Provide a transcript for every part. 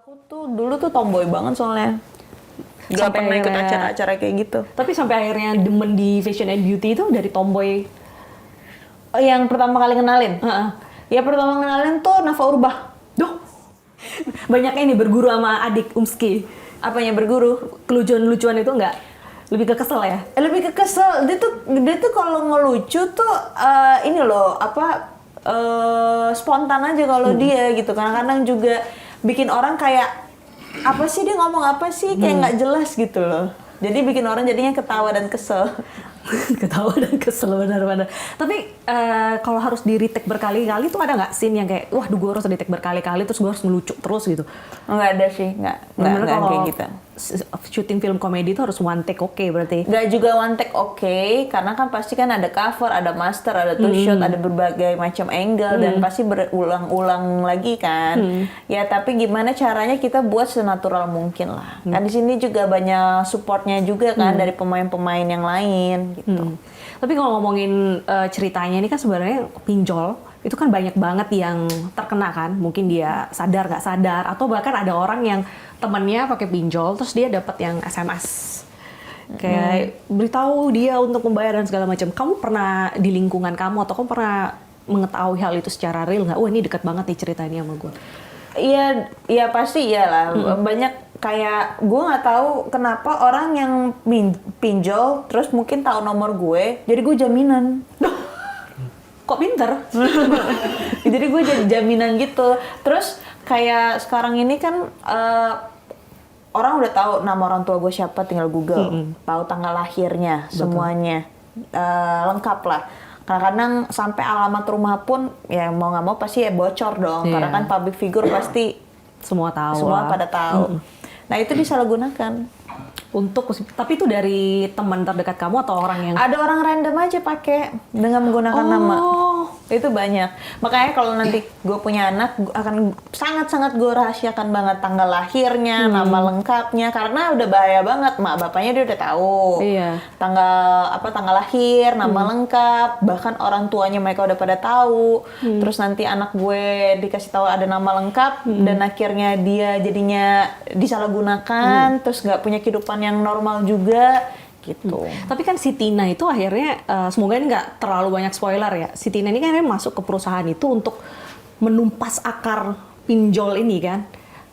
Aku tuh dulu tuh tomboy banget soalnya. Gak Sampai pernah ikut akhirnya- acara-acara kayak gitu. Tapi sampai akhirnya demen di fashion and beauty itu dari tomboy. Oh, yang pertama kali kenalin? Heeh. Ya pertama kenalin tuh Nafa Urbah. Duh, banyaknya ini berguru sama adik Umski. Apanya berguru? Kelucuan-lucuan itu enggak? Lebih ke kesel ya? Lebih ke kesel. Dia tuh kalau ngelucu tuh ini loh apa spontan aja kalau dia gitu. Kadang-kadang juga bikin orang kayak apa sih dia ngomong apa sih kayak nggak jelas gitu loh. Jadi bikin orang jadinya ketawa dan kesel. Ketawa dan kesel benar-benar. Tapi kalau harus di retake berkali-kali tuh ada nggak scene yang kayak, wah, gue harus retake berkali-kali terus gue harus ngelucu terus gitu? Nggak ada sih, nggak Kalau kayak gitu. syuting film komedi itu harus one take oke berarti. Nggak juga one take oke, karena kan pasti kan ada cover, ada master, ada two shot, ada berbagai macam angle dan pasti berulang-ulang lagi kan. Ya tapi gimana caranya kita buat senatural mungkin lah. Kan di sini juga banyak supportnya juga kan dari pemain-pemain yang lain gitu. Tapi kalau ngomongin ceritanya ini kan sebenarnya pinjol itu kan banyak banget yang terkena kan, mungkin dia sadar nggak sadar atau bahkan ada orang yang temennya pakai pinjol terus dia dapat yang SMS kayak beritahu dia untuk membayar dan segala macam. Kamu pernah di lingkungan kamu atau kamu pernah mengetahui hal itu secara real nggak? Wah, ini dekat banget nih ceritanya sama gue. Iya, iya pasti iyalah. Banyak kayak gue nggak tahu kenapa orang yang pinjol terus mungkin tahu nomor gue, jadi gue jaminan. Kok pinter? Jadi gue jadi jaminan gitu. Terus kayak sekarang ini kan orang udah tahu nama orang tua gue siapa, tinggal Google, tahu tanggal lahirnya, semuanya lengkap lah. Kadang-kadang sampai alamat rumah pun ya mau nggak mau pasti ya bocor dong, karena kan public figure pasti Semua tahu. semua pada tahu. Nah itu disalahgunakan. Tapi itu dari teman terdekat kamu atau orang yang Ada orang random aja pakai dengan menggunakan nama. Itu banyak. Makanya kalau nanti gue punya anak, gue akan sangat-sangat gue rahasiakan banget tanggal lahirnya, nama lengkapnya, karena udah bahaya banget. Mak bapaknya dia udah tahu. Iya. Tanggal lahir, nama lengkap, bahkan orang tuanya mereka udah pada tahu. Terus nanti anak gue dikasih tahu ada nama lengkap dan akhirnya dia jadinya disalahgunakan, terus nggak punya kehidupan yang normal juga. Gitu. Tapi kan si Tina itu akhirnya, semoga ini nggak terlalu banyak spoiler ya. Si Tina ini kan akhirnya masuk ke perusahaan itu untuk menumpas akar pinjol ini kan.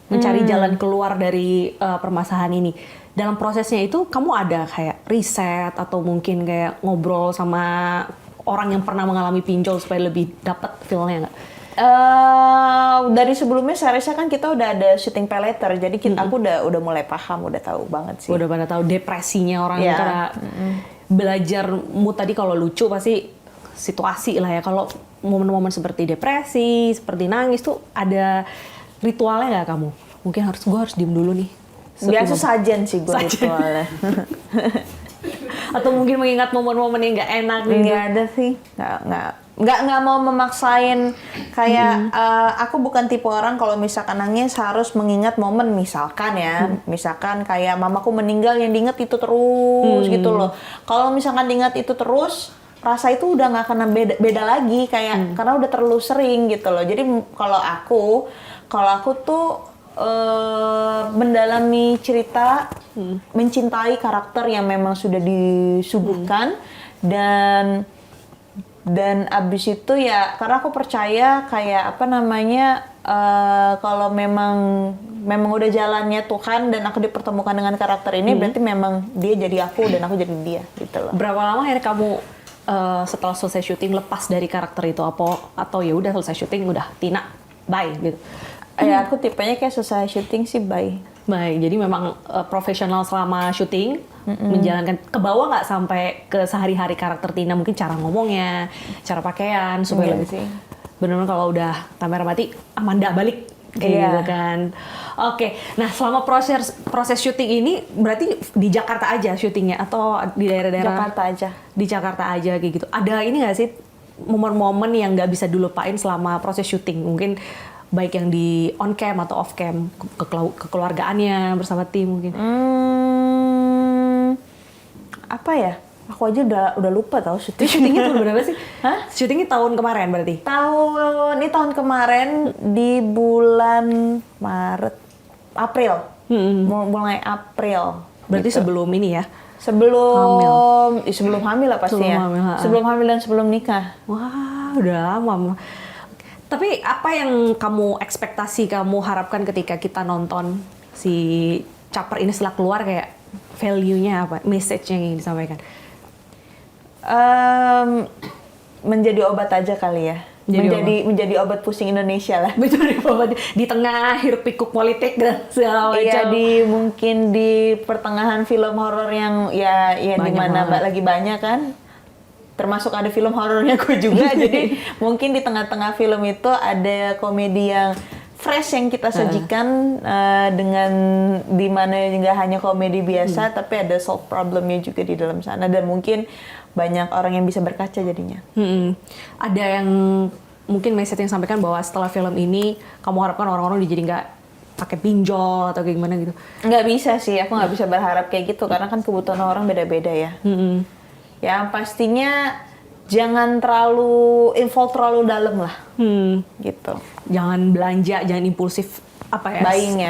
Mencari jalan keluar dari permasalahan ini. Dalam prosesnya itu kamu ada kayak riset atau mungkin kayak ngobrol sama orang yang pernah mengalami pinjol supaya lebih dapat feel-nya nggak? Dari sebelumnya seharusnya kan kita udah ada syuting pay later, jadi aku udah mulai paham, udah tahu banget sih. Udah pada tahu depresinya orang Iya. karena belajar mood tadi kalau lucu pasti situasi lah ya. Kalau momen-momen seperti depresi, seperti nangis tuh ada ritualnya nggak kamu? Mungkin gue harus diem dulu nih. Biasa sajen sih gue ritualnya. Atau mungkin mengingat momen-momen yang nggak enak gitu. Nggak ada sih, nggak mau memaksain kayak aku bukan tipe orang kalau misalkan nangis harus mengingat momen, misalkan ya, misalkan kayak mamaku meninggal yang diingat itu terus gitu loh. Kalau misalkan diingat itu terus, rasa itu udah nggak akan beda lagi kayak karena udah terlalu sering gitu loh. Jadi kalau aku tuh mendalami cerita, mencintai karakter yang memang sudah disuguhkan dan abis itu ya karena aku percaya kayak apa namanya kalau memang udah jalannya Tuhan dan aku dipertemukan dengan karakter ini berarti memang dia jadi aku dan aku jadi dia gitu loh. Berapa lama akhirnya kamu setelah selesai syuting lepas dari karakter itu atau ya udah selesai syuting udah Tina bye gitu? Ya aku tipenya kayak selesai syuting sih bye. Baik, jadi memang profesional selama syuting, menjalankan ke bawah nggak sampai ke sehari-hari karakter Tina, mungkin cara ngomongnya, cara pakaian, supaya lebih sih. benar-benar kalau udah kamera mati, Amanda balik kayak gitu kan. Oke, nah selama proses syuting ini berarti di Jakarta aja syutingnya atau di daerah-daerah? Jakarta aja. Di Jakarta aja kayak gitu. Ada ini nggak sih momen-momen yang nggak bisa dilupain selama proses syuting? Mungkin baik yang di on cam atau off cam, kekeluargaannya bersama tim mungkin. Apa ya? Aku aja udah lupa tahu syuting. Syutingnya tahun berapa sih? Hah? Syutingnya tahun kemarin berarti? Tahun kemarin di bulan Maret. April. Mulai April. Berarti gitu. sebelum ini ya? Sebelum hamil lah pastinya. Sebelum hamil dan sebelum nikah. Wah, udah lama. Tapi apa yang kamu ekspektasi, kamu harapkan ketika kita nonton si Caper ini setelah keluar, kayak value-nya apa? Message yang ingin disampaikan? Menjadi obat aja kali ya. Menjadi obat pusing Indonesia lah. Menjadi obat di tengah hiruk pikuk politik dan segala macam. Iya, mungkin di pertengahan film horor yang ya di mana lagi banyak kan. Termasuk ada film horornya gue juga. Jadi mungkin di tengah-tengah film itu ada komedi yang fresh yang kita sajikan dengan di mana nggak hanya komedi biasa, tapi ada solve problemnya juga di dalam sana, dan mungkin banyak orang yang bisa berkaca jadinya. Ada yang mungkin message yang sampaikan bahwa setelah film ini kamu harapkan orang-orang jadi nggak pakai pinjol atau kayak gimana gitu? Nggak bisa sih, aku nggak bisa berharap kayak gitu karena kan kebutuhan orang beda-beda ya. Yang pastinya jangan terlalu involve terlalu dalam lah, gitu. Jangan belanja, jangan impulsif buying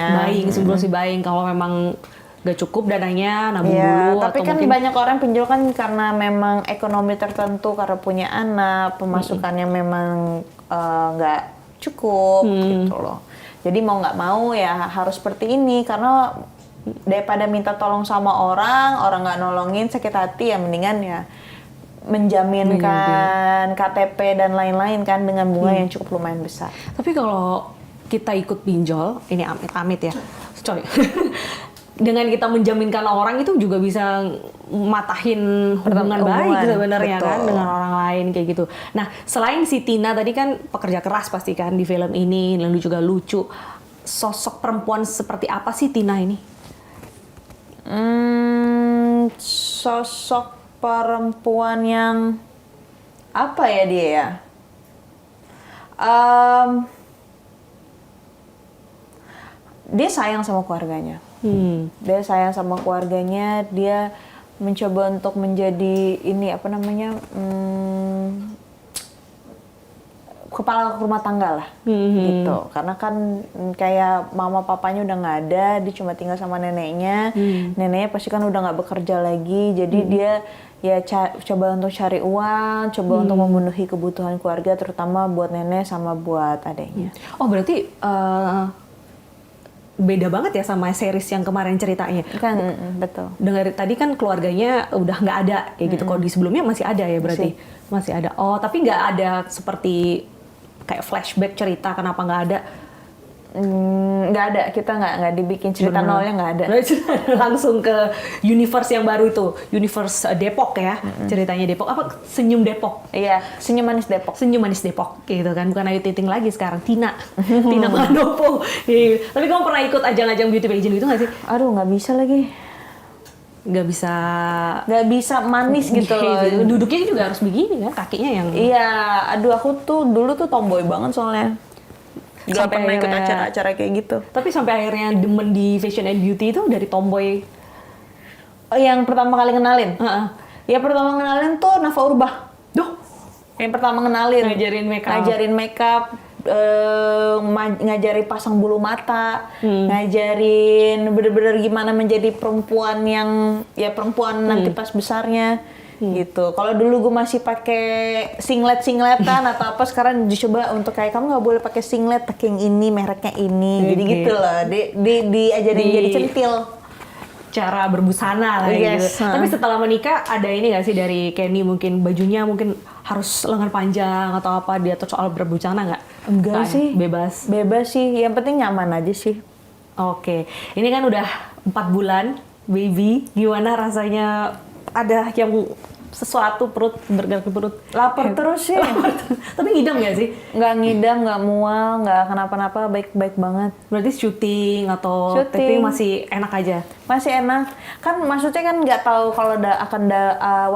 impulsif buying. Kalau memang gak cukup dananya, nabung dulu. Tapi atau kan mungkin banyak orang pinjol kan karena memang ekonomi tertentu, karena punya anak, pemasukannya memang nggak cukup gitu loh. Jadi mau nggak mau ya harus seperti ini, karena daripada minta tolong sama orang nggak nolongin, sakit hati, ya mendingan ya menjaminkan KTP dan lain-lain kan dengan bunga yang cukup lumayan besar. Tapi kalau kita ikut pinjol, ini amit-amit ya, sorry. Dengan kita menjaminkan orang itu juga bisa matahin hubungan baik sebenarnya kan dengan orang lain kayak gitu. Nah, selain si Tina tadi kan pekerja keras pasti kan di film ini, lalu juga lucu. Sosok perempuan seperti apa sih Tina ini? Sosok perempuan yang apa ya dia ya? Dia sayang sama keluarganya. Dia sayang sama keluarganya, dia mencoba untuk menjadi ini apa namanya, kepala rumah tangga lah, gitu. Karena kan kayak mama papanya udah nggak ada, dia cuma tinggal sama neneknya. Neneknya pasti kan udah nggak bekerja lagi, jadi dia ya coba untuk cari uang, coba untuk memenuhi kebutuhan keluarga, terutama buat nenek sama buat adiknya. Oh, berarti beda banget ya sama series yang kemarin ceritanya. Kan, betul. Dengar tadi kan keluarganya udah nggak ada kayak gitu. Kalau di sebelumnya masih ada ya berarti? Masih ada. Oh, tapi nggak ada seperti kayak flashback cerita kenapa nggak ada? Nggak ada, kita nggak dibikin cerita nolnya, nggak ada. Langsung ke universe yang baru itu, universe Depok ya, ceritanya Depok. Apa Senyum Depok? Iya, Senyum Manis Depok. Senyum Manis Depok, gitu kan. Bukan Ayu Ting Ting lagi sekarang, Tina. Tina Manopo. Tapi kamu pernah ikut ajang-ajang beauty pageant itu nggak sih? Aduh, nggak bisa lagi. Nggak bisa manis gitu loh. Duduknya juga harus begini kan, kakinya yang... Iya, aduh aku tuh dulu tuh tomboy banget soalnya. Gak pernah ikut acara-acara kayak gitu. Tapi sampai akhirnya demen di fashion and beauty itu dari tomboy. Oh, yang pertama kali kenalin? Ya pertama kenalin tuh Nafa Urbah. Yang pertama kenalin. Ngajarin makeup. Ngajarin pasang bulu mata. Ngajarin bener-bener gimana menjadi perempuan yang... Ya perempuan nanti pas besarnya. Gitu. Kalau dulu gue masih pakai singletan atau apa, sekarang dicoba untuk kayak kamu nggak boleh pakai singlet, pakai yang ini, mereknya ini, jadi gitu loh. Diajarin jadi centil. Cara berbusana lah gitu. Tapi setelah menikah ada ini nggak sih dari Kenny, mungkin bajunya mungkin harus lengan panjang atau apa, dia tuh soal berbusana nggak? Enggak sih. Bebas sih. Yang penting nyaman aja sih. Oke. Ini kan udah 4 bulan, baby. Gimana rasanya? Ada yang sesuatu bergerak di perut? Lapar terus sih. Tapi ngidam nggak sih? Nggak ngidam, nggak mual, nggak kenapa-napa, baik-baik banget. Berarti syuting atau tapi masih enak aja? Masih enak. Kan maksudnya kan nggak tahu kalau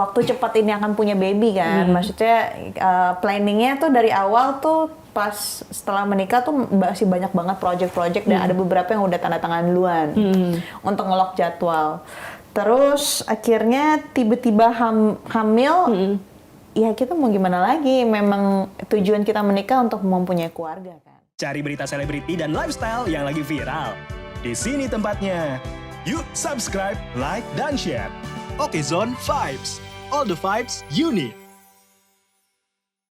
waktu cepat ini akan punya baby kan. Maksudnya planningnya tuh dari awal tuh pas setelah menikah tuh masih banyak banget project-project dan ada beberapa yang udah tanda tangan duluan untuk ngelok jadwal. Terus akhirnya tiba-tiba hamil, ya kita mau gimana lagi, memang tujuan kita menikah untuk mempunyai keluarga kan. Cari berita selebriti dan lifestyle yang lagi viral. Di sini tempatnya. Yuk subscribe, like, dan share. Oke Zone Vibes. All the vibes you need.